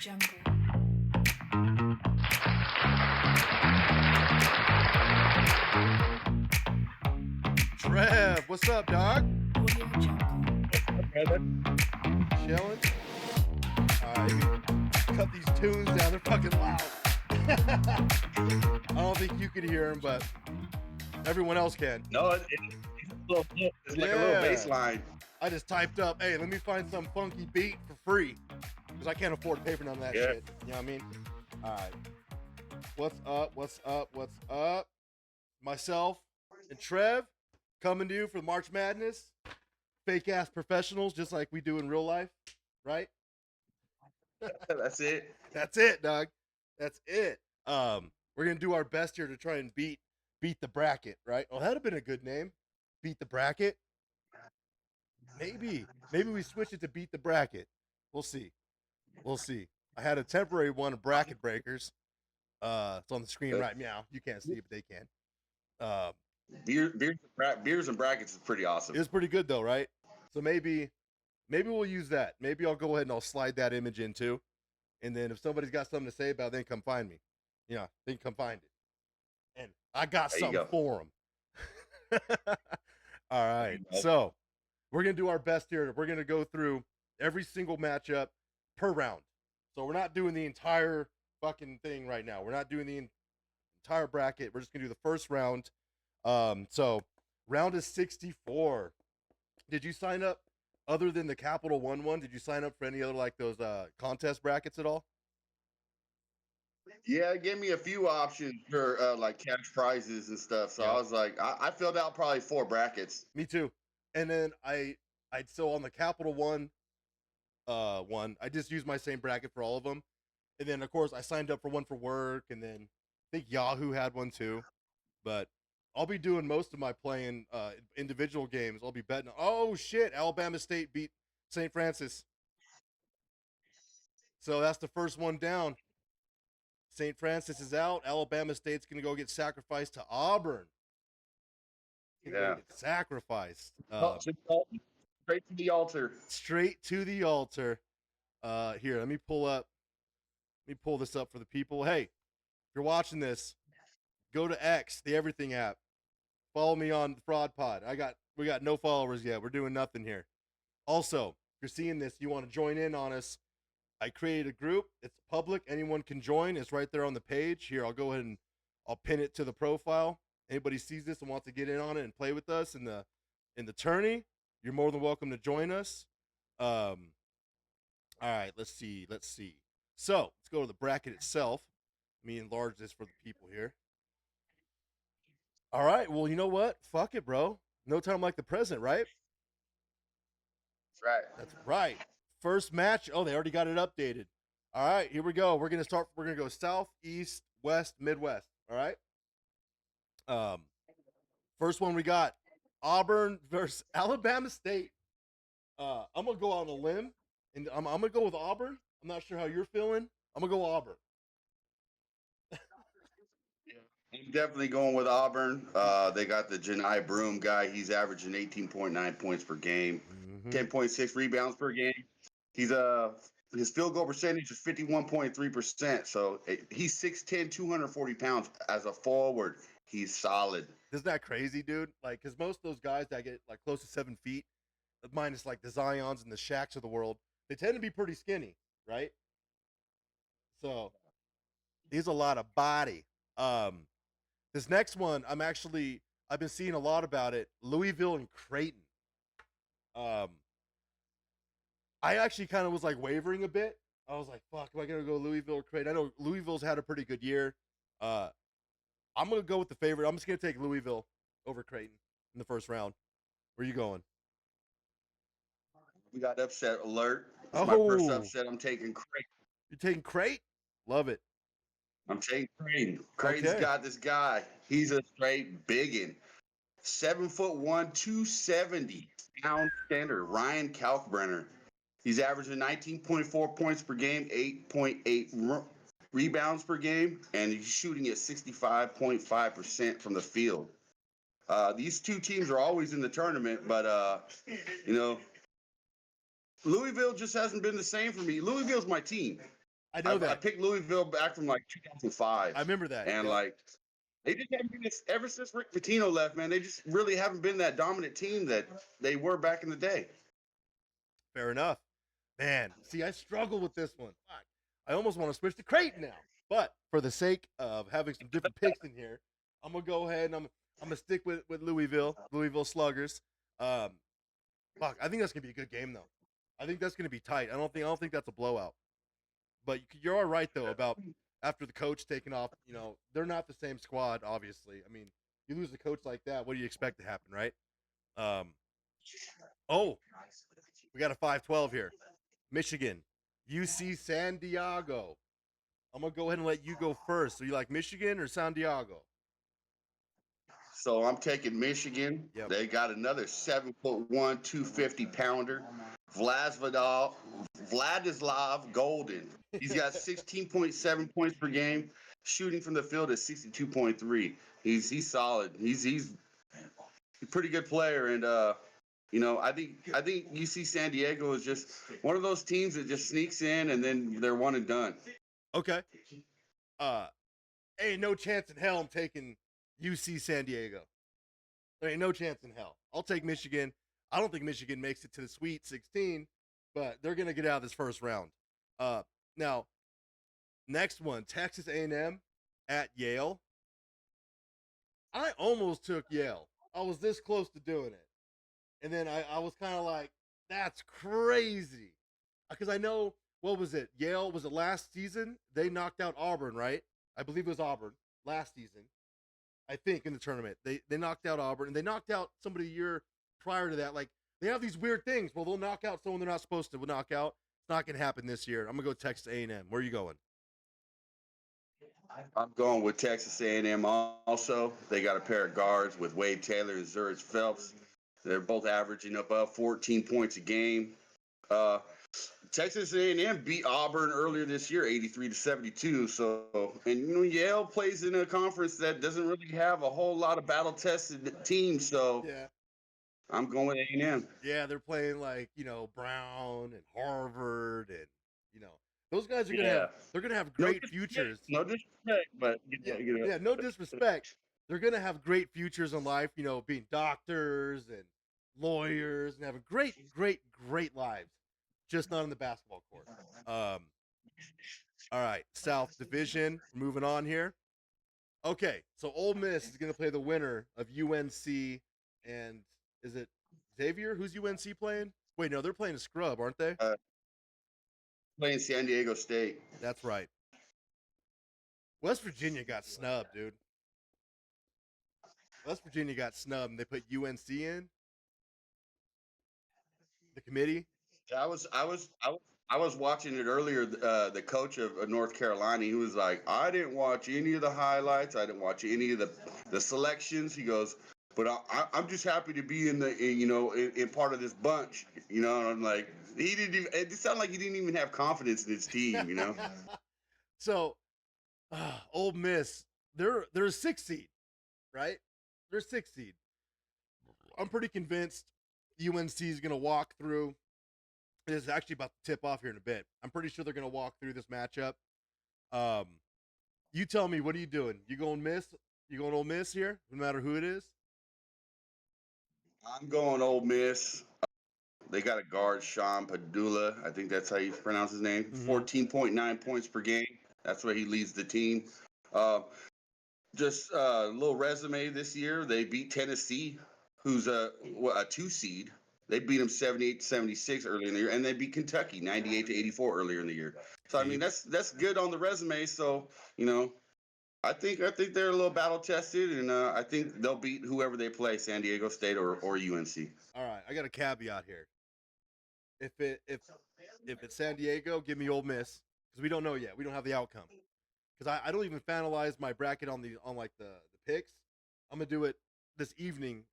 Jungle. Trev, what's up, dog? Audio Jungle. Chilling? Alright, cut these tunes down, they're fucking loud. I don't think you could hear them, but everyone else can. No, it's like a little bass line. I just typed up, hey, let me find some funky beat for free. Because I can't afford to pay for none of that shit. You know what I mean? Alright. What's up? Myself and Trev coming to you for March Madness. Fake ass professionals, just like we do in real life, right? That's it. That's it, dog. That's it. We're gonna do our best here to try and beat the bracket, right? Oh, that'd have been a good name. Beat the bracket. Maybe we switch it to beat the bracket. We'll see. I had a temporary one of bracket breakers. It's on the screen right now. You can't see it, but they can. Beers and brackets is pretty awesome. It was pretty good though, right? So maybe we'll use that. Maybe I'll go ahead and I'll slide that image in too. And then if somebody's got something to say about it, then come find me. Yeah, then come find it. And I got something for them. All right. So we're going to do our best here. We're going to go through every single matchup per round. So we're not doing the entire fucking thing right now. We're not doing the entire bracket. We're just going to do the first round. So round is 64. Did you sign up other than the Capital One? Did you sign up for any other like those contest brackets at all? Yeah, it gave me a few options for like cash prizes and stuff. So I was like, I filled out probably 4 brackets. Me too. And then I'd so on the Capital One I just used my same bracket for all of them. And then of course I signed up for one for work, and then I think Yahoo had one too. But I'll be doing most of my playing individual games. I'll be betting. Oh shit! Alabama State beat St. Francis. So that's the first one down. St. Francis is out. Alabama State's gonna go get sacrificed to Auburn. Sacrificed. Straight to the altar. Straight to the altar. Here, let me pull this up for the people. Hey, if you're watching this, go to X, the Everything app. Follow me on Fraud Pod. We got no followers yet. We're doing nothing here. Also, if you're seeing this, you want to join in on us. I created a group. It's public. Anyone can join. It's right there on the page. Here, I'll go ahead and I'll pin it to the profile. Anybody sees this and wants to get in on it and play with us in the tourney, you're more than welcome to join us. All right, let's see. So let's go to the bracket itself. Let me enlarge this for the people here. All right. Well, you know what? Fuck it, bro. No time like the present, right? That's right. That's right. First match. Oh, they already got it updated. All right, here we go. We're gonna go south, east, west, midwest. All right. First one we got Auburn versus Alabama State. I'm gonna go on a limb, and I'm gonna go with Auburn. I'm not sure how you're feeling. I'm gonna go Auburn. I'm definitely going with Auburn. They got the Janai Broom guy. He's averaging 18.9 points per game, 10.6 rebounds per game. His field goal percentage is 51.3%. So he's 6'10", 240 pounds. As a forward, he's solid. Isn't that crazy, dude? Like, because most of those guys that get like close to 7 feet, minus like the Zions and the Shaqs of the world, they tend to be pretty skinny, right? So he's a lot of body. This next one, I've been seeing a lot about it. Louisville and Creighton. I actually kind of was like wavering a bit. I was like, fuck, am I going to go Louisville or Creighton? I know Louisville's had a pretty good year. I'm going to go with the favorite. I'm just going to take Louisville over Creighton in the first round. Where are you going? We got upset alert. It's my first upset. I'm taking Creighton. You're taking Creighton? Love it. I'm taking Creighton. Creighton's got this guy. He's a straight biggin. 7'1", 270 pound center. Ryan Kalkbrenner. He's averaging 19.4 points per game, 8.8 rebounds per game, and he's shooting at 65.5% from the field. These two teams are always in the tournament, but Louisville just hasn't been the same for me. Louisville's my team. I know I that. picked Louisville back from like 2005, I remember that. and Yep. like they just haven't been ever since Rick Pitino left. Man, they just really haven't been that dominant team that they were back in the day. Fair enough. Man, see, I struggle with this one. Fuck. I almost want to switch to Creighton now, but for the sake of having some different picks in here, I'm gonna go ahead and I'm gonna stick with Louisville Sluggers. Um, fuck, I think that's gonna be a good game though. I think that's gonna be tight. I don't think that's a blowout. But you're all right though about after the coach taking off. You know, they're not the same squad. Obviously, I mean, you lose a coach like that, what do you expect to happen, right? Um, oh, we got a 5-12 here. Michigan, UC San Diego. I'm gonna go ahead and let you go first. So you like Michigan or San Diego? So I'm taking Michigan. Yep. They got another 7'1", 250-pounder, Vladislav Golden. He's got 16.7 points per game, shooting from the field at 62.3. He's solid. He's a pretty good player, and I think UC San Diego is just one of those teams that just sneaks in and then they're one and done. Okay. Ain't no chance in hell I'm taking UC San Diego. There ain't no chance in hell. I'll take Michigan. I don't think Michigan makes it to the Sweet 16, but they're gonna get out of this first round. Now, next one, Texas A&M at Yale. I almost took Yale. I was this close to doing it. And then I was kind of like, that's crazy. Because I know, what was it? Yale, was it last season? They knocked out Auburn, right? I believe it was Auburn last season. I think in the tournament. They knocked out Auburn, and they knocked out somebody a year prior to that. Like, they have these weird things. Well, they'll knock out someone they're not supposed to knock out. It's not going to happen this year. I'm going to go Texas A&M. Where are you going? I'm going with Texas A&M also. They got a pair of guards with Wade Taylor and Zurich Phelps. They're both averaging above 14 points a game. Uh, Texas A&M beat Auburn earlier this year, 83-72. So, and Yale plays in a conference that doesn't really have a whole lot of battle-tested teams. So, Yeah. I'm going with A&M. Yeah, they're playing like, Brown and Harvard and, those guys are they're gonna have great futures. No disrespect, but Yeah, no disrespect. They're gonna have great futures in life, being doctors and lawyers and having great, great, great lives. Just not on the basketball court. All right, South Division. Moving on here. Okay, so Ole Miss is gonna play the winner of UNC and is it Xavier? Who's UNC playing? Wait, no, they're playing a scrub, aren't they? Playing San Diego State. That's right. West Virginia got snubbed, dude. West Virginia got snubbed, and they put UNC in the committee. I was watching it earlier. The coach of North Carolina, he was like, I didn't watch any of the highlights. I didn't watch any of the selections. He goes, but I'm just happy to be in part of this bunch. And I'm like, he didn't even. It sounded like he didn't even have confidence in his team. So, Ole Miss, they're a 6 seed, right? They're a 6 seed. I'm pretty convinced UNC is going to walk through. It is actually about to tip off here in a bit. I'm pretty sure they're going to walk through this matchup. You tell me, what are you doing? You going Miss? You going Ole Miss here? No matter who it is. I'm going Ole Miss. They got a guard, Sean Padula. I think that's how you pronounce his name. 14.9 points per game. That's where he leads the team. Just a little resume this year. They beat Tennessee, who's a 2 seed. They beat them 78-76 earlier in the year, and they beat Kentucky 98-84 earlier in the year. So I mean that's good on the resume. So I think they're a little battle tested, and I think they'll beat whoever they play, San Diego State or UNC. All right, I got a caveat here. If it's San Diego, give me Ole Miss because we don't know yet. We don't have the outcome. Because I don't even finalize my bracket on the picks. I'm gonna do it this evening,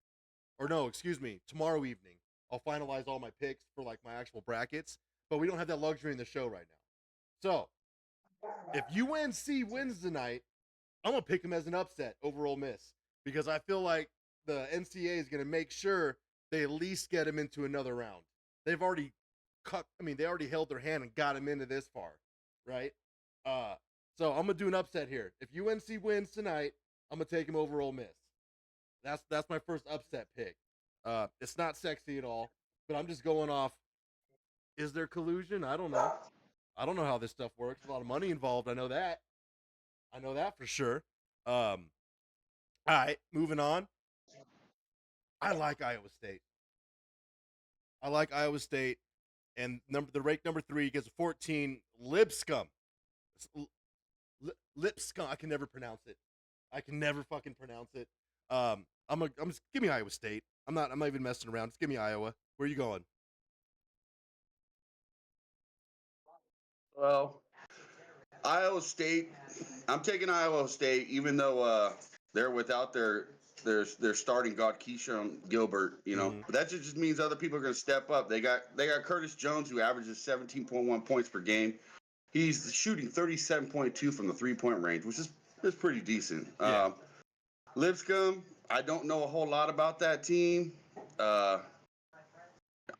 or no, excuse me, tomorrow evening. I'll finalize all my picks for like my actual brackets. But we don't have that luxury in the show right now. So if UNC wins tonight, I'm gonna pick them as an upset over Ole Miss because I feel like the NCAA is gonna make sure they at least get them into another round. They've already they already held their hand and got them into this far, right? Uh, so I'm gonna do an upset here. If UNC wins tonight, I'm gonna take him over Ole Miss. That's my first upset pick. It's not sexy at all, but I'm just going off. Is there collusion? I don't know. I don't know how this stuff works. A lot of money involved. I know that. I know that for sure. All right, moving on. I like Iowa State. I like Iowa State, and the rank number 3 gets a 14. Lipscomb. Lipscomb. I can never pronounce it. I can never fucking pronounce it. I'm just give me Iowa State. I'm not even messing around. Just give me Iowa. Where are you going? Well, Iowa State. I'm taking Iowa State, even though they're without their starting guard Keyshawn Gilbert. Mm-hmm. But that just means other people are going to step up. They got Curtis Jones, who averages 17.1 points per game. He's shooting 37.2 from the 3-point range, which is pretty decent. Yeah. Lipscomb, I don't know a whole lot about that team.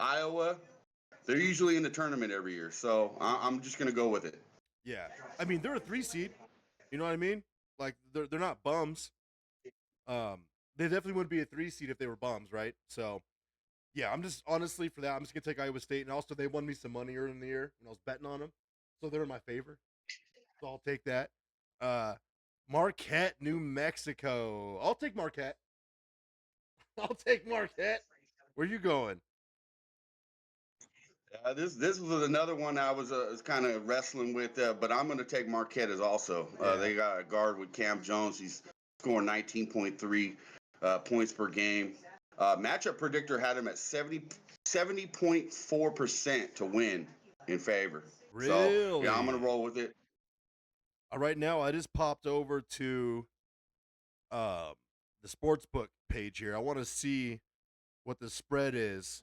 Iowa, they're usually in the tournament every year, so I'm just going to go with it. Yeah. I mean, they're a 3 seed. You know what I mean? Like they're not bums. They definitely wouldn't be a 3 seed if they were bums, right? So yeah, I'm just honestly for that, I'm just gonna take Iowa State, and also they won me some money earlier in the year when I was betting on them, so they're in my favor. So I'll take that. Uh, Marquette, New Mexico. I'll take Marquette. I'll take Marquette. Where you going? This was another one I was kind of wrestling with, but I'm going to take Marquette as also. Yeah. They got a guard with Cam Jones. He's scoring 19.3 points per game. Matchup predictor had him at 70.4% to win in favor. So yeah, I'm going to Really? roll with it. Right now, I just popped over to um, the sports book page here. I want to see what the spread is.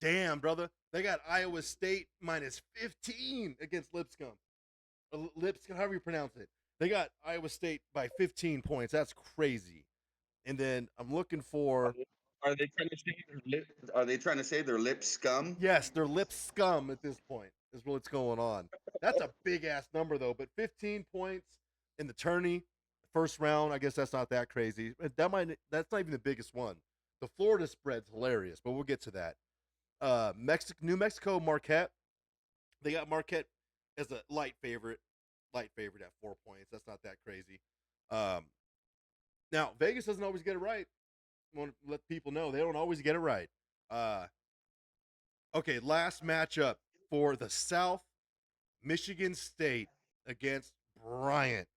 Damn, brother. They got Iowa State minus 15 against Lipscomb. Lipscomb, however you pronounce it. They got Iowa State by 15 points. That's crazy. And then I'm looking for. Are they trying to say their lip? Are they trying to say their lip scum? Yes, they're lip scum at this point, is what's going on. That's a big ass number, though. But 15 points in the tourney, first round, I guess that's not that crazy. That's not even the biggest one. The Florida spread's hilarious, but we'll get to that. New Mexico, Marquette. They got Marquette as a light favorite at 4 points. That's not that crazy. Um, Now Vegas doesn't always get it right. I want to let people know they don't always get it right. Uh, okay, last matchup for the South, Michigan State against Bryant,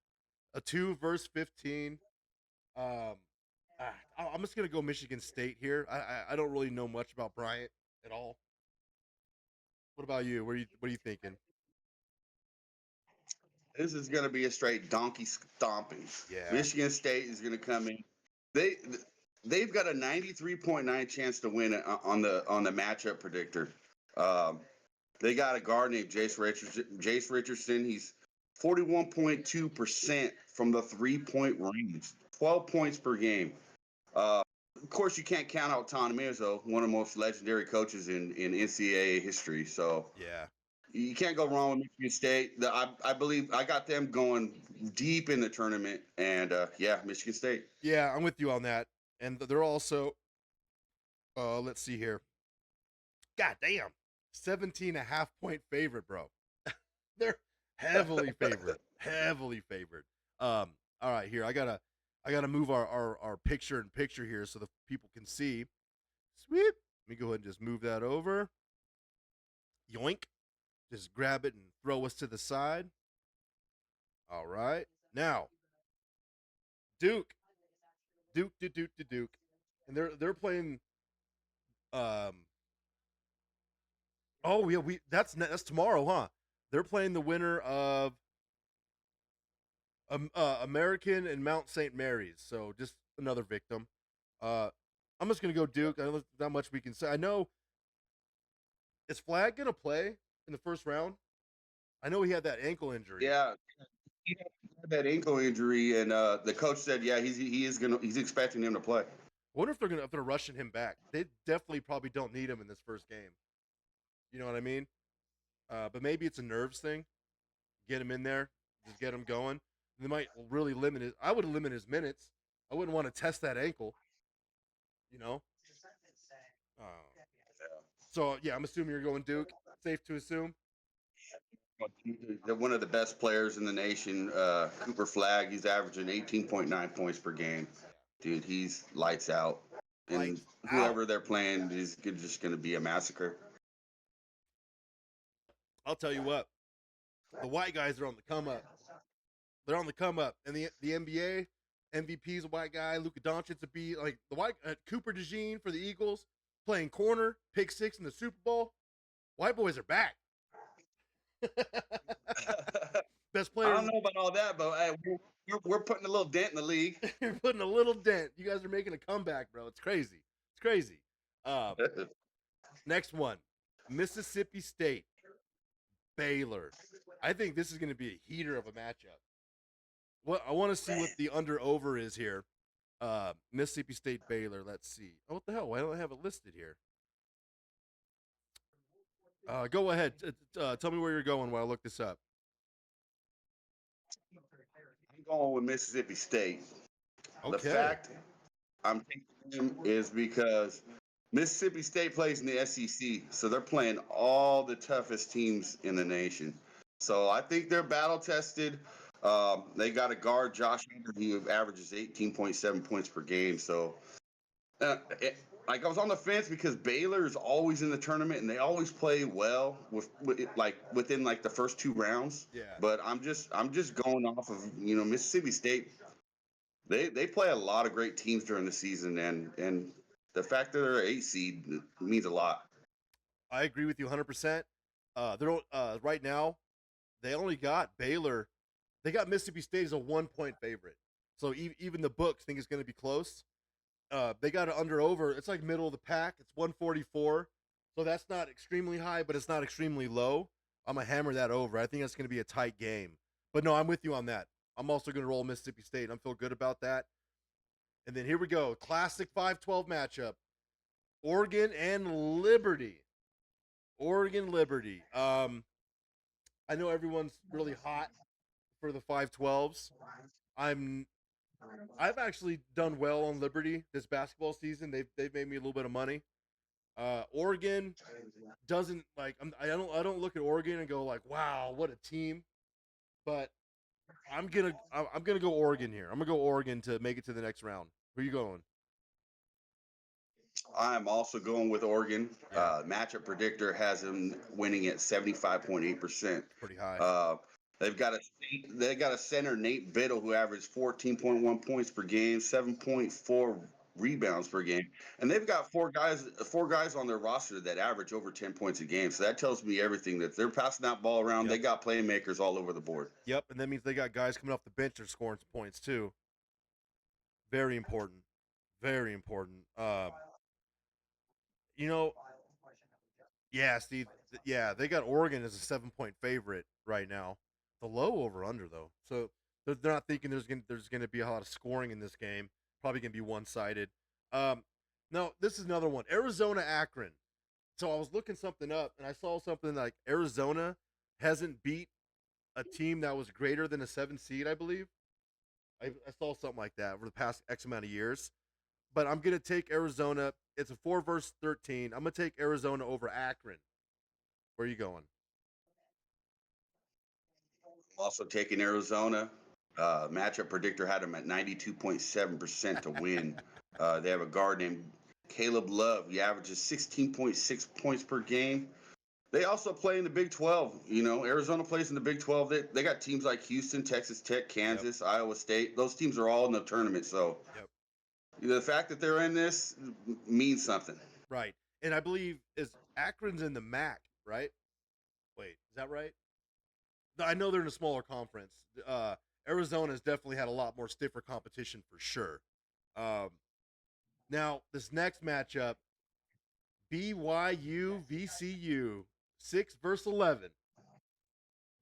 a 2 versus 15. Um, I'm just gonna go Michigan State here. I don't really know much about Bryant at all. What about you? What are you thinking? This is going to be a straight donkey stomping. Yeah. Michigan State is going to come in. They they've got a 93.9 chance to win on the matchup predictor. Um, they got a guard named Jace Richardson. Jace Richardson. He's 41.2% from the 3-point range, 12 points per game. Of course, you can't count out Tom Izzo, one of the most legendary coaches in NCAA history. So Yeah. you can't go wrong with Michigan State. I believe I got them going deep in the tournament, and yeah, Michigan State. Yeah, I'm with you on that. And they're also, let's see here. God damn. 17 and a half point favorite, bro. They're heavily favored. Heavily favored. All right, here. I gotta move our picture in picture here so the people can see. Sweep. Let me go ahead and just move that over. Yoink. Just grab it and throw us to the side. All right. Now, Duke. Duke. And they're playing um oh yeah, that's tomorrow, huh? They're playing the winner of American and Mount St. Mary's. So just another victim. Uh I'm just gonna go Duke. I don't not much we can say. I know is Flag gonna play in the first round? I know he had that ankle injury. Yeah, he had that ankle injury, and the coach said, yeah, he's expecting him to play. I wonder if they're rushing him back. They definitely probably don't need him in this first game. You know what I mean? But maybe it's a nerves thing. get him in there, just get him going. They might really limit it. I would limit his minutes. I wouldn't want to test that ankle, you know. Uh, so yeah, I'm assuming you're going Duke. Safe to assume. They're one of the best players in the nation. Cooper Flag, he's averaging 18.9 points per game. Dude, he's lights out. And Lights out. whoever they're playing is just going to be a massacre. I'll tell you what, the white guys are on the come up. They're on the come up, and the NBA MVP is a white guy. Luka Doncic to be like the white Cooper DeJean for the Eagles playing corner, pick six in the Super Bowl. White boys are back. Best I player. don't know about all that, but we're putting a little dent in the league. You're putting a little dent. You guys are making a comeback, bro. It's crazy. It's crazy. Next one, Mississippi State, Baylor. I think this is going to be a heater of a matchup. What I want to see what the under over is here. Mississippi State, Baylor. Let's see. Oh, what the hell? Why don't I have it listed here? Go ahead. Tell me where you're going while I look this up. I'm going with Mississippi State. Okay. The fact I'm taking them is because Mississippi State plays in the SEC, so they're playing all the toughest teams in the nation. So I think they're battle tested. They got a guard, Josh Hunter, who averages 18.7 points per game. So, like I was on the fence because Baylor is always in the tournament and they always play well within like the first two rounds. Yeah. But I'm just going off of Mississippi State. They play a lot of great teams during the season, and the fact that they're an 8 seed means a lot. I agree with you 100%. They're right now they only got Baylor. They got Mississippi State as a 1-point favorite. So even the books think it's going to be close. They got it under over. It's like middle of the pack. It's 144. So that's not extremely high, but it's not extremely low. I'm going to hammer that over. I think that's going to be a tight game. But no, I'm with you on that. I'm also going to roll Mississippi State. I feel good about that. And then here we go. Classic 5-12 matchup. Oregon and Liberty. Oregon Liberty. I know everyone's really hot for the 5-12s. I've actually done well on Liberty this basketball season. They've made me a little bit of money. Oregon doesn't like. I don't look at Oregon and go like, wow, what a team. But I'm gonna go Oregon here. I'm gonna go Oregon to make it to the next round. Who are you going? I'm also going with Oregon. Yeah. Matchup predictor has them winning at 75.8%. Pretty high. They've got a center, Nate Biddle, who averaged 14.1 points per game, 7.4 rebounds per game, and they've got four guys on their roster that average over 10 points a game. So that tells me everything, that they're passing that ball around. Yep. They got playmakers all over the board. Yep, and that means they got guys coming off the bench that are scoring some points too. Very important. Very important. Yeah, Steve. Yeah, they got Oregon as a 7-point favorite right now. The low over under though, so they're not thinking there's gonna be a lot of scoring in this game. Probably gonna be one sided. No, this is another one. Arizona Akron. So I was looking something up and I saw something like Arizona hasn't beat a team that was greater than a 7 seed, I believe. I saw something like that over the past X amount of years. But I'm gonna take Arizona. It's a 4 versus 13. I'm gonna take Arizona over Akron. Where are you going? Also taking Arizona. Matchup predictor had them at 92.7% to win. They have a guard named Caleb Love. He averages 16.6 points per game. They also play in the Big 12. Arizona plays in the Big 12. They got teams like Houston, Texas Tech, Kansas, yep. Iowa State. Those teams are all in the tournament. So yep. The fact that they're in this means something. Right. And I believe Akron's in the MAC, right? Wait, is that right? I know they're in a smaller conference. Arizona's definitely had a lot more stiffer competition for sure. Now, this next matchup, BYU VCU, 6 versus 11.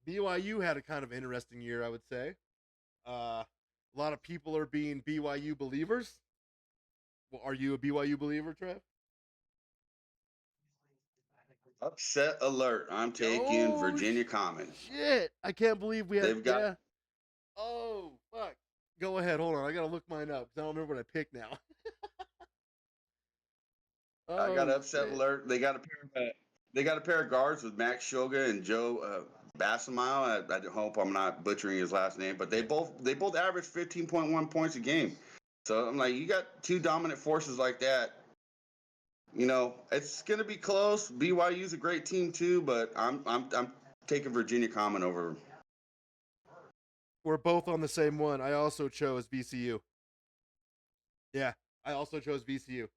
BYU had a kind of interesting year, I would say. A lot of people are being BYU believers. Well, are you a BYU believer, Trev? Upset alert. I'm taking Oh Virginia Common. shit! I can't believe we had. They've got Yeah. Oh fuck. Go ahead. Hold on. I gotta look mine up because I don't remember what I picked now. I got Oh upset shit. alert. They got a pair of guards with Max Shoga and Joe Bassamile. I hope I'm not butchering his last name, but they both average 15.1 points a game. So I'm like, you got two dominant forces like that. It's gonna be close. BYU's a great team too, but I'm taking Virginia Common over. We're both on the same one. I also chose VCU. Yeah, I also chose VCU.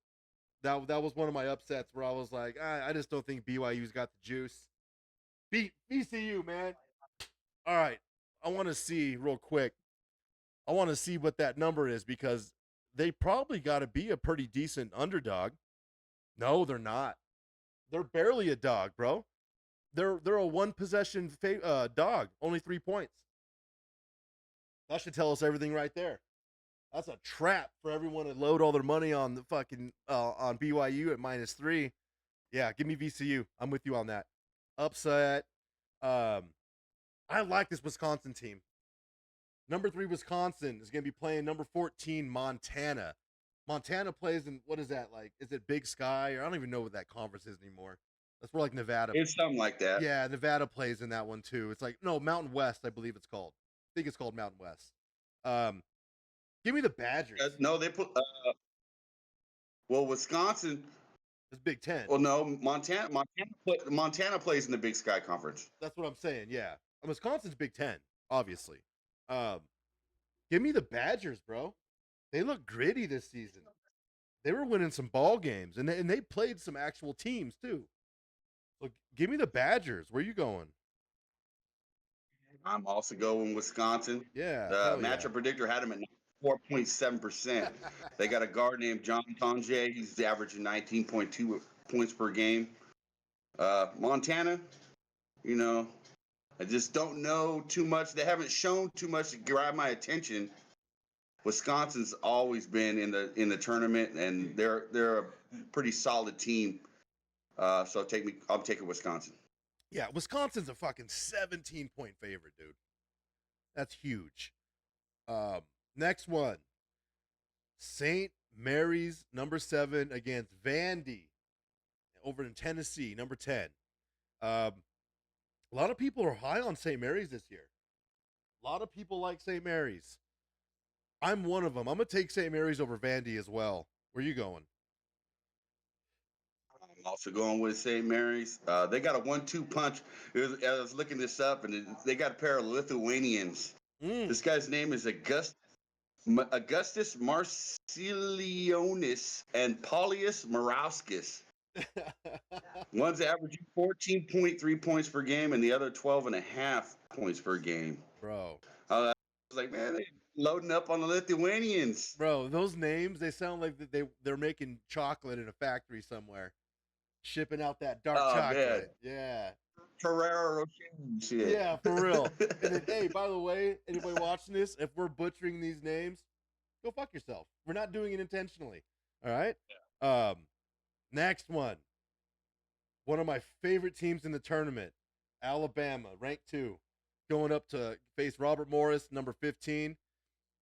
That was one of my upsets where I was like, I just don't think BYU's got the juice. Beat VCU, man. All right, I want to see real quick. I want to see what that number is because they probably got to be a pretty decent underdog. No, they're not. They're barely a dog, bro. They're a one possession dog, only 3 points. That should tell us everything right there. That's a trap for everyone to load all their money on the fucking on BYU at -3. Yeah, give me VCU. I'm with you on that. Upset. Um, I like this Wisconsin team. Number 3 Wisconsin is going to be playing number 14 Montana. Montana plays in what is that like? Is it Big Sky or I don't even know what that conference is anymore. That's where like Nevada. It's something like that. Yeah, Nevada plays in that one too. It's like no Mountain West, I believe it's called. I think it's called Mountain West. Um, give me the Badgers. No, they put. Well, Wisconsin. It's Big Ten. Well, no, Montana plays in the Big Sky Conference. That's what I'm saying. Yeah, and Wisconsin's Big Ten, obviously. Um, give me the Badgers, bro. They look gritty this season. They were winning some ball games, and they played some actual teams too. So give me the Badgers. Where you going? I'm also going Wisconsin. Yeah, The hell yeah. matchup predictor had them at 4.7%. They got a guard named John Tonje. He's averaging 19.2 points per game. Montana, you know, I just don't know too much. They haven't shown too much to grab my attention. Wisconsin's always been in the tournament, and they're a pretty solid team. So I'm taking Wisconsin. Yeah, Wisconsin's a fucking 17-point favorite, dude. That's huge. Um, next one. St. Mary's number 7 against Vandy over in Tennessee, number 10. Um, a lot of people are high on St. Mary's this year. A lot of people like St. Mary's. I'm one of them. I'm going to take St. Mary's over Vandy as well. Where you going? I'm also going with St. Mary's. They got a 1-2 punch. I was looking this up, and they got a pair of Lithuanians. Mm. This guy's name is Augustus Marcilionis and Paulius Morauskas. One's averaging 14.3 points per game, and the other 12.5 points per game. Bro. I was like, man, they loading up on the Lithuanians. Bro, those names, they sound like they're making chocolate in a factory somewhere. Shipping out that dark Oh man, chocolate. Yeah. Ferrero Rocher shit. Yeah, for real. And then, hey, by the way, anybody watching this, if we're butchering these names, go fuck yourself. We're not doing it intentionally. All right. Next one. One of my favorite teams in the tournament, Alabama, ranked 2, going up to face Robert Morris, number 15.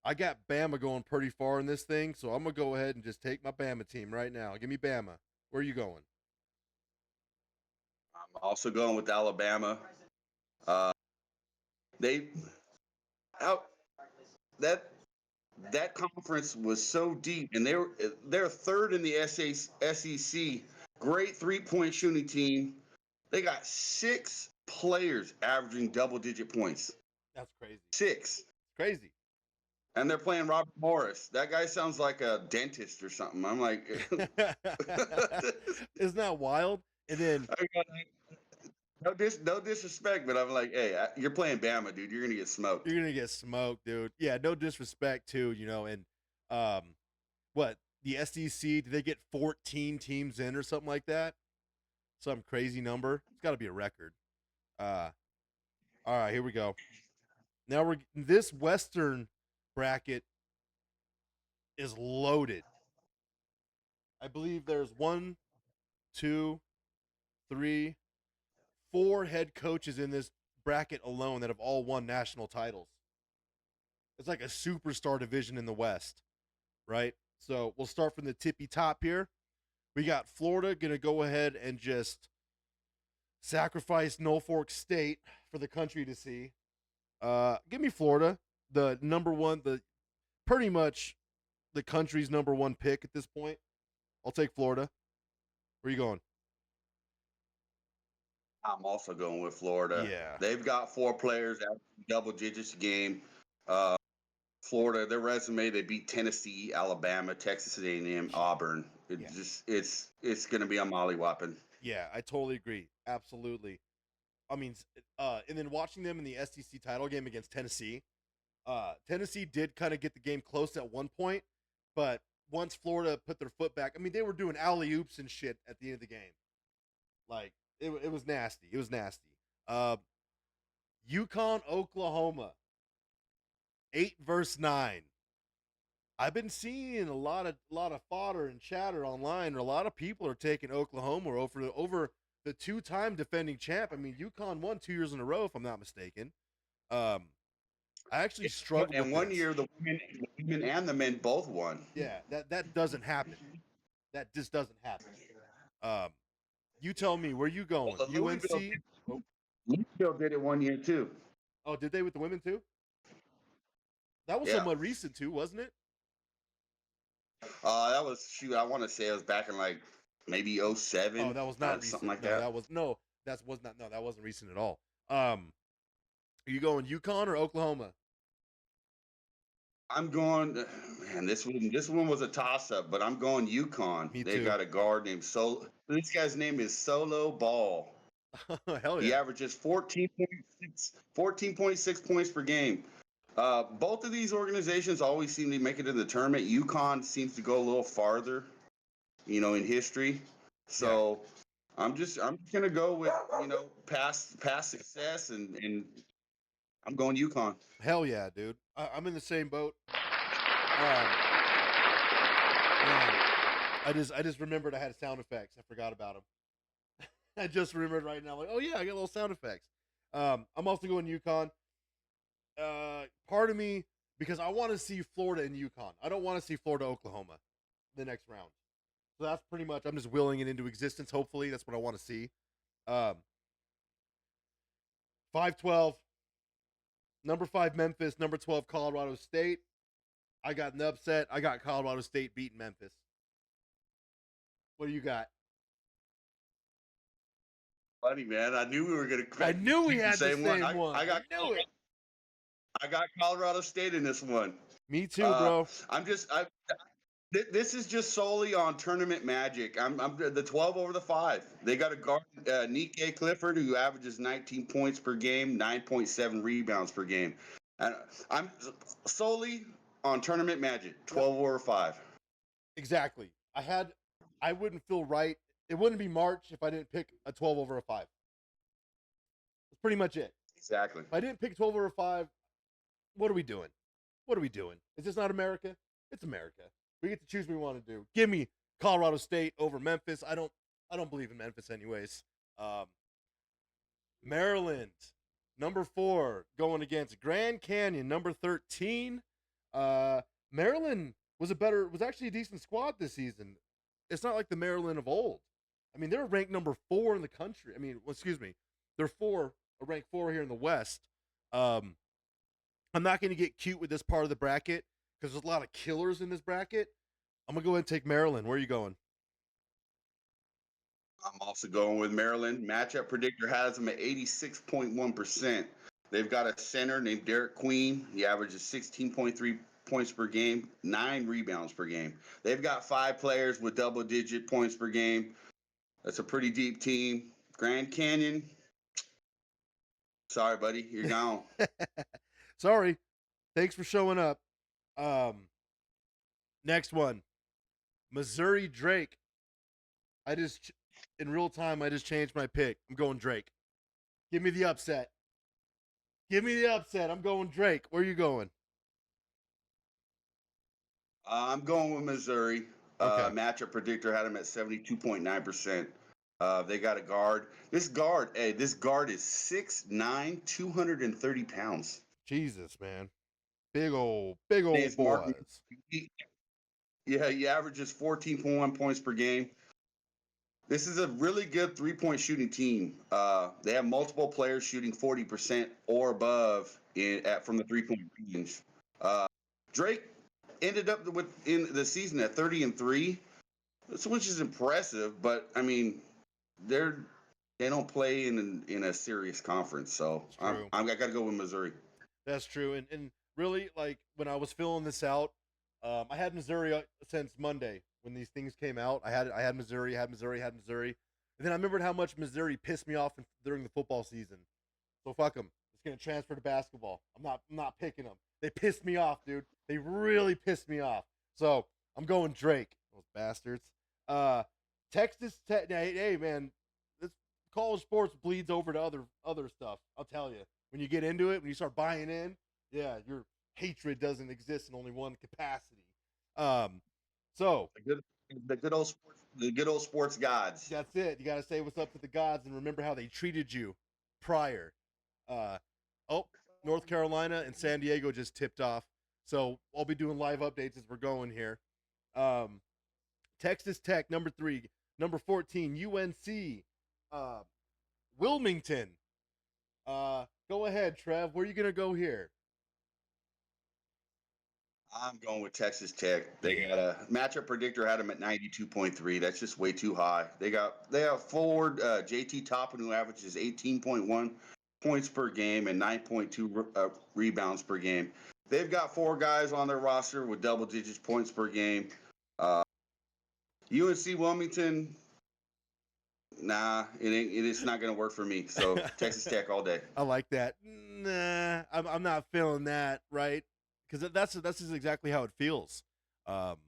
I got Bama going pretty far in this thing, so I'm gonna go ahead and just take my Bama team right now. Give me Bama. Where are you going? I'm also going with Alabama. Uh, they out that that conference was so deep, and they're third in the SEC. Great 3-point shooting team. They got 6 players averaging double-digit points. That's crazy. 6. Crazy. And they're playing Robert Morris. That guy sounds like a dentist or something. I'm like, Isn't that wild? And then no disrespect, but I'm like, hey, you're playing Bama, dude. You're gonna get smoked. you're gonna get smoked, dude. Yeah, no disrespect too, and um what, the SEC, did they get 14 teams in or something like that? Some crazy number. It's gotta be a record. Uh all right, here we go. Now we're this Western bracket is loaded. I believe there's 1, 2, 3. 4 head coaches in this bracket alone that have all won national titles. It's like a superstar division in the West, right? So we'll start from the tippy top here. We got Florida going to go ahead and just sacrifice Norfolk State for the country to see. Give me Florida, the number one, the pretty much the country's number one pick at this point. I'll take Florida. Where are you going? I'm also going with Florida. Yeah. They've got 4 players at double digits a game. Florida, their resume, they beat Tennessee, Alabama, Texas A&M, Auburn. It's going to be a mollywhopping. Yeah, I totally agree. Absolutely. I mean, and then watching them in the SEC title game against Tennessee, Tennessee did kind of get the game close at one point, but once Florida put their foot back, I mean, they were doing alley oops and shit at the end of the game. Like it was nasty. It was nasty. UConn, Oklahoma, 8-9. I've been seeing a lot of fodder and chatter online. A lot of people are taking Oklahoma over the 2-time defending champ. I mean, UConn won 2 years in a row, if I'm not mistaken. I actually struggled. And one year, the women and the men both won. Yeah, that doesn't happen. That just doesn't happen. You tell me, where you going? Well, UNC? Louisville did it one year too. Oh, did they with the women too? That was somewhat recent too, wasn't it? That was I want to say it was back in like maybe 07. Oh, that was not recent. Something like that. That wasn't recent at all. Are you going UConn or Oklahoma? I'm going, man. This one was a toss up, but I'm going UConn. Me They too. got a guard named Solo. This guy's name is Solo Ball. Hell yeah. He averages 14.6 points per game. Both of these organizations always seem to make it in the tournament. UConn seems to go a little farther, in history. So I'm gonna go with past success, and I'm going UConn. Hell yeah, dude. I'm in the same boat. I just remembered I had sound effects. I forgot about them. I just remembered right now, like, oh yeah, I got little sound effects. I'm also going UConn. Part of me, because I want to see Florida and UConn. I don't want to see Florida, Oklahoma, the next round. So that's pretty much, I'm just willing it into existence. Hopefully, that's what I want to see. 5-12. Number 5, Memphis. Number 12, Colorado State. I got an upset. I got Colorado State beating Memphis. What do you got? Funny, man. I knew we were going to. I knew we had the same one. I knew it. I got Colorado State in this one. Me too, bro. This is just solely on tournament magic. I'm the 12 over the 5. They got a guard, Nike Clifford, who averages 19 points per game, 9.7 rebounds per game. And I'm solely on tournament magic, 12 over 5. Exactly. I wouldn't feel right. It wouldn't be March if I didn't pick a 12 over a 5. That's pretty much it. Exactly. If I didn't pick 12 over a 5, what are we doing? What are we doing? Is this not America? It's America. We get to choose what we want to do. Give me Colorado State over Memphis. I don't believe in Memphis anyways. Maryland, number 4, going against Grand Canyon, number 13. Maryland was actually a decent squad this season. It's not like the Maryland of old. I mean, they're ranked number 4 in the country. I mean, excuse me, they're ranked 4 here in the West. I'm not going to get cute with this part of the bracket because there's a lot of killers in this bracket. I'm going to go ahead and take Maryland. Where are you going? I'm also going with Maryland. Matchup predictor has them at 86.1%. They've got a center named Derek Queen. He averages 16.3 points per game, 9 rebounds per game. They've got 5 players with double-digit points per game. That's a pretty deep team. Grand Canyon, sorry, buddy, you're gone. Sorry. Thanks for showing up. Next one, Missouri Drake. In real time, I just changed my pick. I'm going Drake. Give me the upset. I'm going Drake. Where are you going? I'm going with Missouri. Okay. Matchup predictor had him at 72.9%. They got a guard. This guard, hey, this guard is 6'9", 230 pounds. Jesus, man. Big old Name's Mark. boys. Yeah, he averages 14.1 points per game. This is a really good three-point shooting team. They have multiple players shooting 40% or above from the three-point range. Drake ended up in the season at 30-3, which is impressive. But I mean, they don't play in a serious conference, so It's true. I got to go with Missouri. That's true. And really, like when I was filling this out, I had Missouri since Monday when these things came out. I had Missouri, had Missouri, had Missouri, and then I remembered how much Missouri pissed me off during the football season. So fuck them. It's gonna transfer to basketball. I'm not picking them. They pissed me off, dude. They really pissed me off. So I'm going Drake. Those bastards. Texas Tech. Hey man, this college sports bleeds over to other stuff. I'll tell you. When you get into it, when you start buying in, yeah, your hatred doesn't exist in only one capacity. So The good old sports gods. that's it. You got to say what's up to the gods and remember how they treated you prior. Uh, oh, North Carolina and San Diego just tipped off. So I'll be doing live updates as we're going here. Texas Tech, number 3. Number 14, UNC. Wilmington. Go ahead, Trev. Where are you going to go here? I'm going with Texas Tech. They got a matchup predictor had them at 92.3. That's just way too high. They have forward JT Toppin, who averages 18.1 points per game and 9.2 rebounds per game. They've got 4 guys on their roster with double digits points per game. UNC Wilmington, nah, it's not going to work for me. So Texas Tech all day. I like that. Nah, I'm not feeling that, right? Because that's exactly how it feels. I'm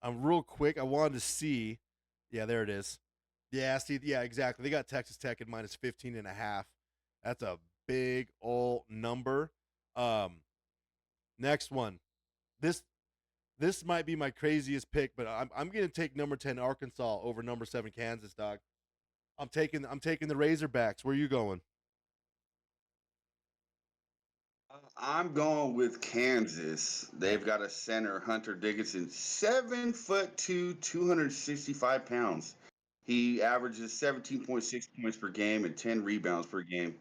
real quick. I wanted to see. Yeah, there it is. Yeah, see, yeah, exactly. They got Texas Tech at minus 15.5. That's a big old number. Next one. This might be my craziest pick, but I'm gonna take number 10 Arkansas over number 7 Kansas, dog. I'm taking the Razorbacks. Where are you going? I'm going with Kansas. They've got a center, Hunter Dickinson, 7'2", 265 pounds. He averages 17.6 points per game and 10 rebounds per game.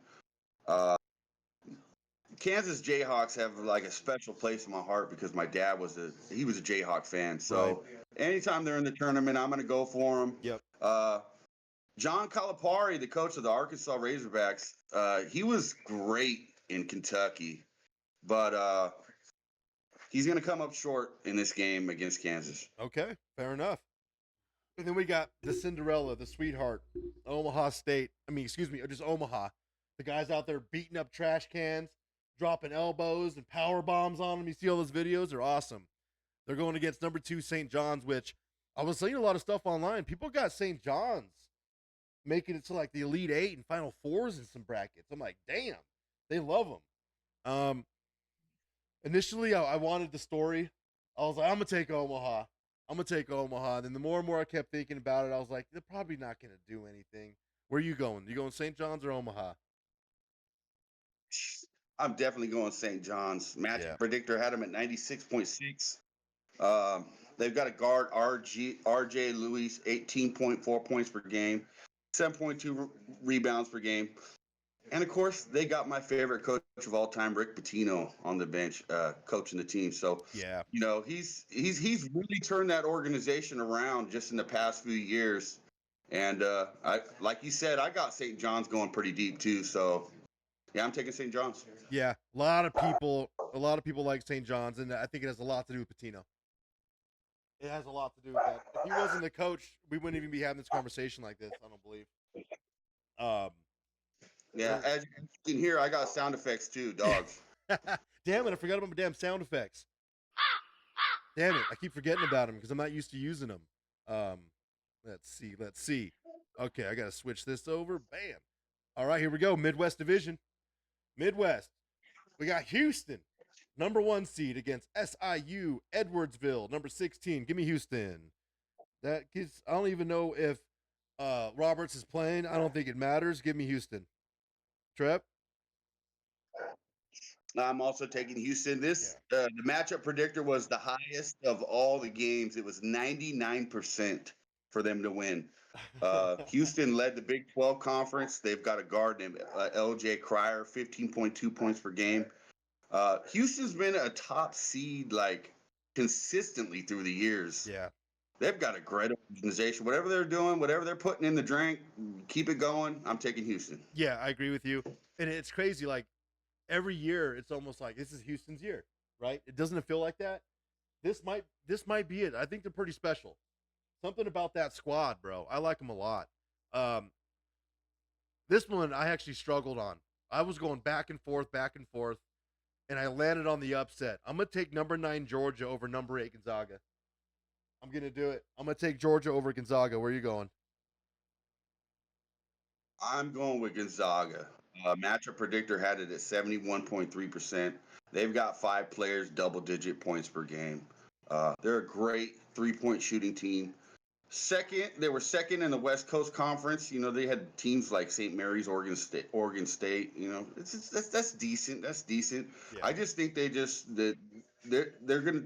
Kansas Jayhawks have like a special place in my heart because my dad was a Jayhawk fan. So anytime they're in the tournament, I'm going to go for them. Yep. John Calipari, the coach of the Arkansas Razorbacks, he was great in Kentucky, but he's going to come up short in this game against Kansas. Okay, fair enough. And then we got the Cinderella, the sweetheart, Omaha State. Just Omaha. The guys out there beating up trash cans, dropping elbows and power bombs on them. You see all those videos? They're awesome. They're going against number 2 St. John's, which I was seeing a lot of stuff online. People got St. John's making it to like the Elite 8 and Final Fours in some brackets. I'm like, damn, they love them. Initially, I wanted the story. I was like, I'm going to take Omaha. And then the more and more I kept thinking about it, I was like, they're probably not going to do anything. Where are you going? You going St. John's or Omaha? I'm definitely going St. John's. Match predictor had him at 96.6. They've got a guard, RJ Lewis, 18.4 points per game, 7.2 rebounds per game. And of course, they got my favorite coach of all time, Rick Pitino, on the bench, coaching the team. So, you know, he's really turned that organization around just in the past few years. And like you said, I got St. John's going pretty deep too. So, yeah, I'm taking St. John's. Yeah, a lot of people like St. John's, and I think it has a lot to do with Pitino. It has a lot to do with that. If he wasn't the coach, we wouldn't even be having this conversation like this. I don't believe. Yeah, as you can hear, I got sound effects too, dogs. Damn it, I forgot about my damn sound effects. Damn it, I keep forgetting about them because I'm not used to using them. Let's see. Okay, I got to switch this over. Bam. All right, here we go. Midwest Division. Midwest. We got Houston, number 1 seed against SIU Edwardsville, number 16. Give me Houston. I don't even know if Roberts is playing. I don't think it matters. Give me Houston. Trev? I'm also taking Houston. Yeah. The matchup predictor was the highest of all the games. It was 99% for them to win. Houston led the Big 12 conference. They've got a guard named LJ Cryer, 15.2 points per game. Houston's been a top seed like consistently through the years. Yeah. They've got a great organization. Whatever they're doing, whatever they're putting in the drink, keep it going. I'm taking Houston. Yeah, I agree with you. And it's crazy. Like every year, it's almost like this is Houston's year, right? It doesn't feel like that. This might be it. I think they're pretty special. Something about that squad, bro. I like them a lot. Um, this one I actually struggled on. I was going back and forth, and I landed on the upset. I'm gonna take number 9 Georgia over number 8 Gonzaga. I'm gonna do it. I'm gonna take Georgia over Gonzaga. Where are you going? I'm going with Gonzaga. Matchup predictor had it at 71.3%. They've got 5 players, double digit points per game. They're a great 3-point shooting team. They were second in the West Coast Conference. You know, they had teams like St. Mary's, Oregon State. You know, that's decent. That's decent. Yeah. I just think they're gonna,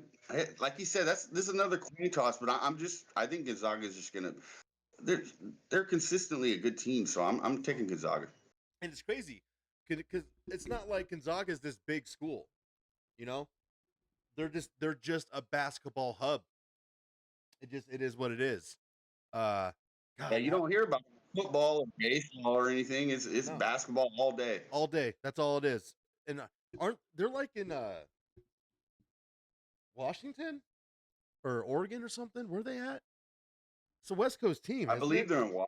like you said, this is another coin toss. But I think Gonzaga is just gonna they're they're consistently a good team, so I'm taking Gonzaga. And it's crazy because it's not like Gonzaga is this big school. You know, they're just a basketball hub. It is what it is. Uh, Yeah, God, you don't hear about football or baseball or anything. It's no, basketball all day. all day. That's all it is. And aren't they're like in Washington or Oregon or something? Where are they at? It's a West Coast team, I isn't believe it? they're in Washington.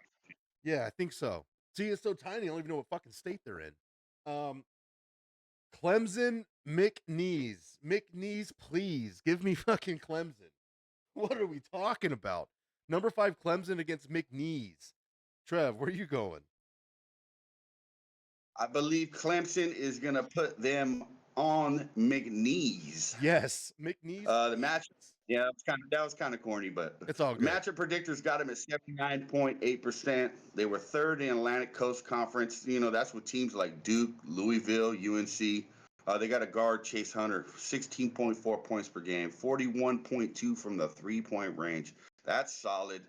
Yeah, I think so. See, it's so tiny. I don't even know what fucking state they're in. Um, Clemson, McNeese, McNeese, please give me fucking Clemson. What are we talking about? Number 5 Clemson against McNeese. Trev, where are you going? I believe Clemson is gonna put them on McNeese. Yes, McNeese, The match, please. yeah, that was kind of corny, but It's all the good. matchup predictors got them at 79.8%. They were third in Atlantic Coast Conference. You know, that's with teams like Duke, Louisville, UNC. They got a guard, Chase Hunter, 16.4 points per game, 41.2 from the 3-point range. That's solid.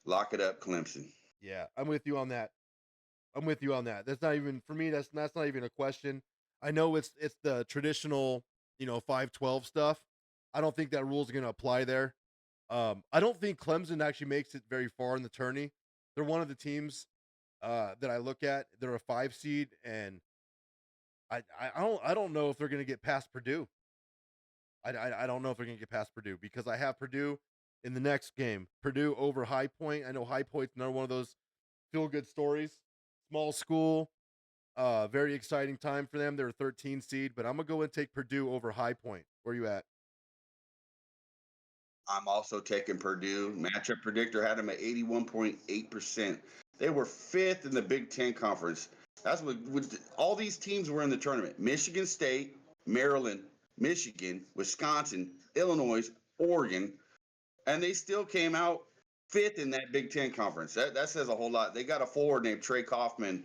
Lock it up, Clemson. Yeah, I'm with you on that. I'm with you on that. That's not even for me. That's not even a question. I know it's the traditional, 5-12 stuff. I don't think that rule is going to apply there. I don't think Clemson actually makes it very far in the tourney. They're one of the teams that I look at. They're a 5 seed, and I don't know if they're going to get past Purdue. I don't know if they're going to get past Purdue because I have Purdue in the next game. Purdue over High Point. I know High Point's another one of those feel good stories. Small school, very exciting time for them. They're a 13 seed, but I'm gonna go and take Purdue over High Point. Where you at? I'm also taking Purdue. Matchup predictor had them at 81.8%. They were fifth in the Big Ten Conference. That's all these teams were in the tournament. Michigan State, Maryland, Michigan, Wisconsin, Illinois, Oregon, and they still came out fifth in that Big Ten Conference. That says a whole lot. They got a forward named Trey Kaufman.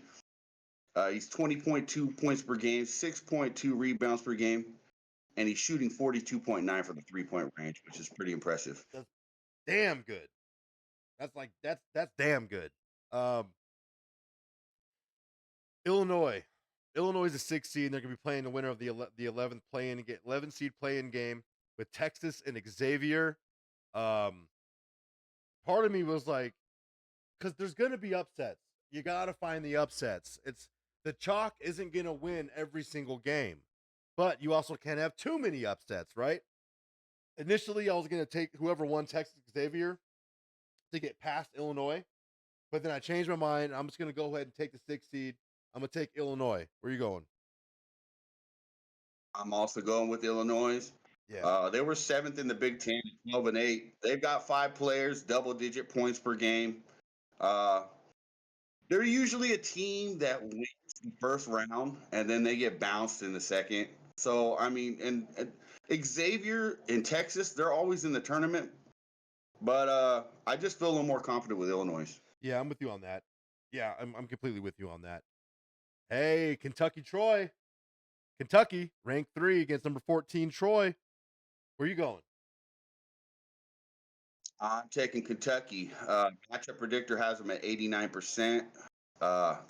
He's 20.2 points per game, 6.2 rebounds per game, and he's shooting 42.9 from the 3-point range, which is pretty impressive. That's damn good. That's damn good. Um, Illinois. Illinois is a 6 seed. And they're gonna be playing the winner of the 11th play-in 11 seed play-in game with Texas and Xavier. Um, Part of me was like, because there's gonna be upsets. You gotta find the upsets. It's the chalk isn't gonna win every single game, but you also can't have too many upsets, right? Initially, I was gonna take whoever won Texas Xavier to get past Illinois, but then I changed my mind. I'm just gonna go ahead and take the 6 seed. I'm gonna take Illinois. Where are you going? I'm also going with Illinois. Yeah, They were seventh in the Big Ten, 12-8. They've got 5 players, double-digit points per game. Uh, they're usually a team that wins the first round and then they get bounced in the second. So I mean, and Xavier in Texas, they're always in the tournament. But I just feel a little more confident with Illinois. Yeah, I'm with you on that. Yeah, I'm completely with you on that. Hey, Kentucky Troy. Kentucky, ranked 3 against number 14 Troy. Where you going? I'm taking Kentucky. Matchup predictor has them at 89%.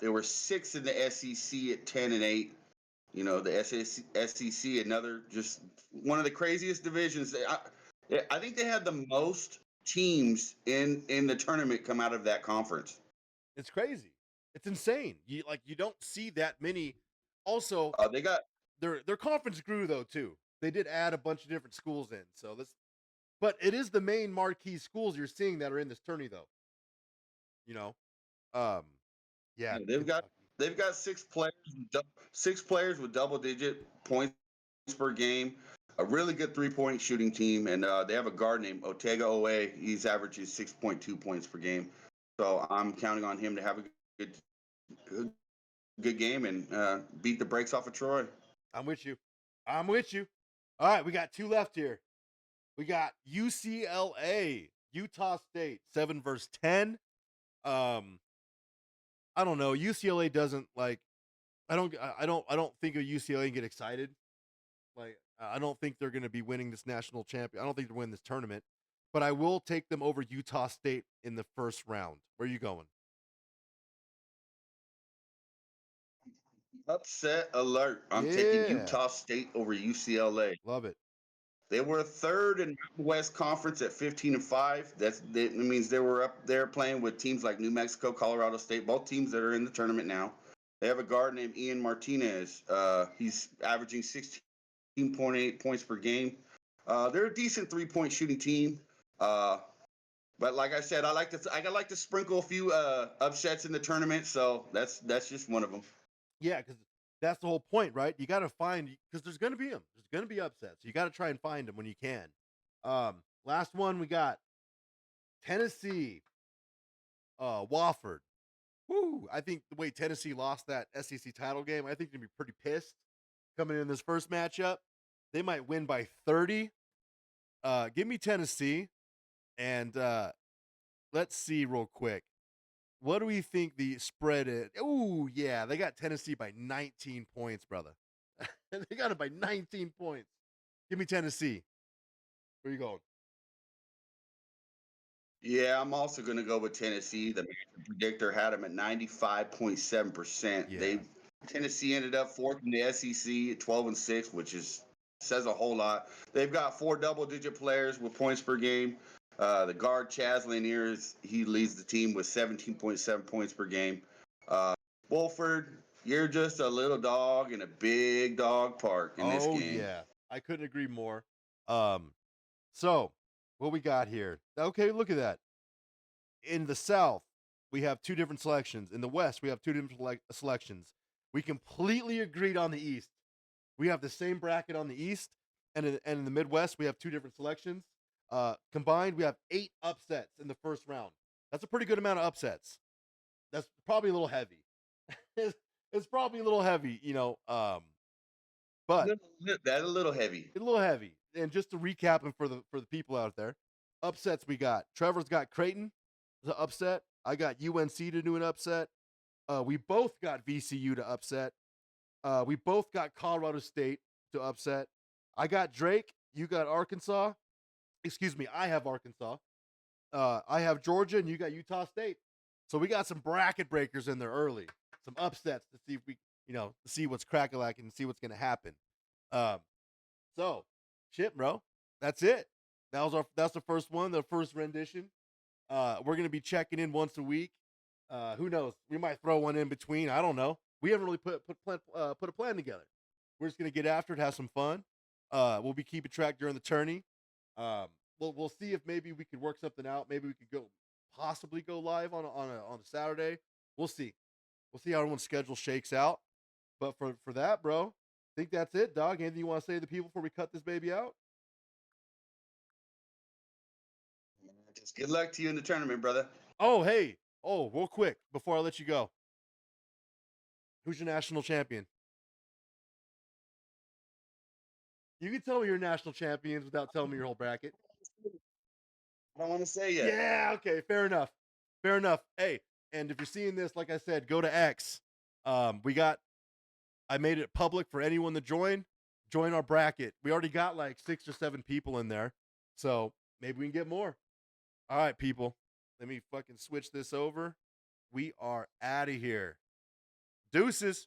They were sixth in the SEC at 10-8. You know, the SEC, another just one of the craziest divisions. I think they had the most teams in the tournament come out of that conference. It's crazy. It's insane. You don't see that many. Also, They got their conference grew though too. They did add a bunch of different schools in. So this but it is the main marquee schools you're seeing that are in this tourney though. You know? Um yeah, they've got Kentucky. they've got six players with double digit points per game. A really good 3-point shooting team, and they have a guard named Otega Owe. He's averaging 6.2 points per game. So I'm counting on him to have a good good, good game and beat the brakes off of Troy. I'm with you. I'm with you. All right, we got two left here. We got UCLA, Utah State, 7 versus 10. Um, I don't know. UCLA doesn't like I don't think of UCLA and get excited. Like I don't think they're gonna be winning this national champion. I don't think they're winning this tournament. But I will take them over Utah State in the first round. Where are you going? Upset alert. I'm taking Yeah. Utah State over UCLA. Love it. They were third in Mountain West Conference at 15-5. That means they were up there playing with teams like New Mexico, Colorado State, both teams that are in the tournament now. They have a guard named Ian Martinez. He's averaging 16.8 points per game. They're a decent 3-point shooting team. But like I said, I like to sprinkle a few upsets in the tournament. So that's just one of them. Yeah, because that's the whole point, right? You got to find because there's going to be them. There's going to be upsets. You got to try and find them when you can. Last one we got Tennessee, Wofford. Woo! I think the way Tennessee lost that SEC title game, I think they'd be pretty pissed coming in this first matchup. They might win by 30. Give me Tennessee, and let's see real quick. What do we think the spread is? Oh, yeah, they got Tennessee by 19 points, brother. They got it by 19 points. Give me Tennessee. Where you going? Yeah, I'm also going to go with Tennessee. The matchup predictor had them at 95.7%. Yeah. They Tennessee ended up fourth in the SEC at 12-6, which is says a whole lot. They've got four double-digit players with points per game. The guard Chaz Lanier he leads the team with 17.7 points per game. Uh, Wolford, you're just a little dog in a big dog park in this Oh, game. yeah. I couldn't agree more. Um, so what we got here? Okay, look at that. In the South, we have two different selections. In the West, we have two different selections. We completely agreed on the East. We have the same bracket on the East, and in the Midwest, we have two different selections. Combined, we have 8 upsets in the first round. That's a pretty good amount of upsets. That's probably a little heavy. It's probably a little heavy, but That's a little heavy. a little heavy. And just to recap, and for the people out there, upsets we got. Trevor's got Creighton, the upset. I got UNC to do an upset. We both got VCU to upset. We both got Colorado State to upset. I got Drake. You got Arkansas. Excuse me, I have Arkansas. I have Georgia, and you got Utah State. So we got some bracket breakers in there early, some upsets to see if we, to see what's cracking like and see what's gonna happen. Um, so, shit, bro, that's it. That's the first one, the first rendition. We're gonna be checking in once a week. Who knows? We might throw one in between. I don't know. We haven't really put a plan together. We're just gonna get after it, have some fun. We'll be keeping track during the tourney. Um, we'll see if maybe we could work something out. Maybe we could possibly go live on a Saturday. We'll see. We'll see how everyone's schedule shakes out. But for that, bro, I think that's it, dog. Anything you want to say to the people before we cut this baby out? Just good luck to you in the tournament, brother. Oh, hey. Oh, real quick before I let you go. Who's your national champion? You can tell me your national champions without telling me your whole bracket. I don't want to say yet. Yeah, okay, fair enough. Fair enough. Hey, and if you're seeing this, like I said, go to X. I made it public for anyone to join. Join our bracket. We already got like 6 or 7 people in there. So maybe we can get more. All right, people. Let me fucking switch this over. We are out of here. Deuces.